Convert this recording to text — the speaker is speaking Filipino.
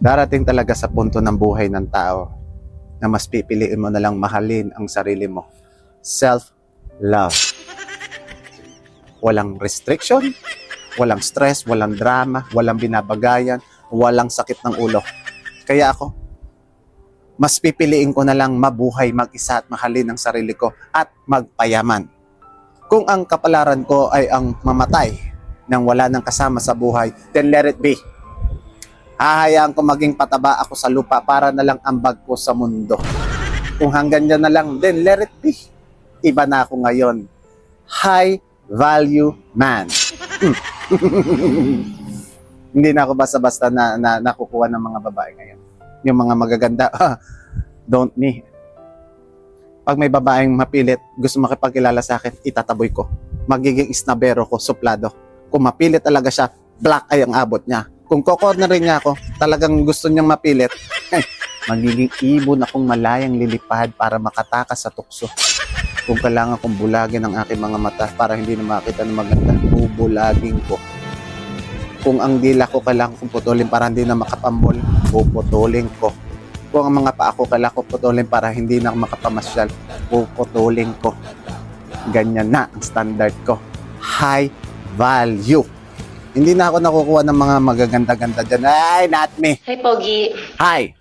Darating talaga sa punto ng buhay ng tao na mas pipiliin mo na lang mahalin ang sarili mo. Self-love. Walang restriction, walang stress, walang drama, walang binabagayan, walang sakit ng ulo. Kaya ako, mas pipiliin ko na lang mabuhay mag-isa at mahalin ang sarili ko at magpayaman. Kung ang kapalaran ko ay ang mamatay nang wala nang kasama sa buhay, then let it be. Hahayaan ko maging pataba ako sa lupa para na lang ambag ko sa mundo. Kung hanggang dyan na lang, then let it be. Iba na ako ngayon. High value man. Hindi na ako basta-basta na nakukuha ng mga babae ngayon. Yung mga magaganda, don't me. Pag may babaeng mapilit, gusto makipagkilala sa akin, itataboy ko. Magiging isnabero ko, suplado. Kung mapilit talaga siya, black ay ang abot niya. Kung kokornerin niya ako, talagang gusto niyang mapilit, magiging ibon akong malayang lilipad para makatakas sa tukso. Kung kailangan kong bulagin ang aking mga mata para hindi na makita ng maganda, bubulagin ko. Kung ang dila ko kailangan kong putulin para hindi na makapambol, puputulin ko. Kung ang mga paa ko kailangan kong putulin para hindi na makapamasyal, puputulin ko. Ganyan na ang standard ko. High value. Hindi na ako nakukuha ng mga magaganda-ganda dyan. Ay, not me. Hey, Pogi. Hi.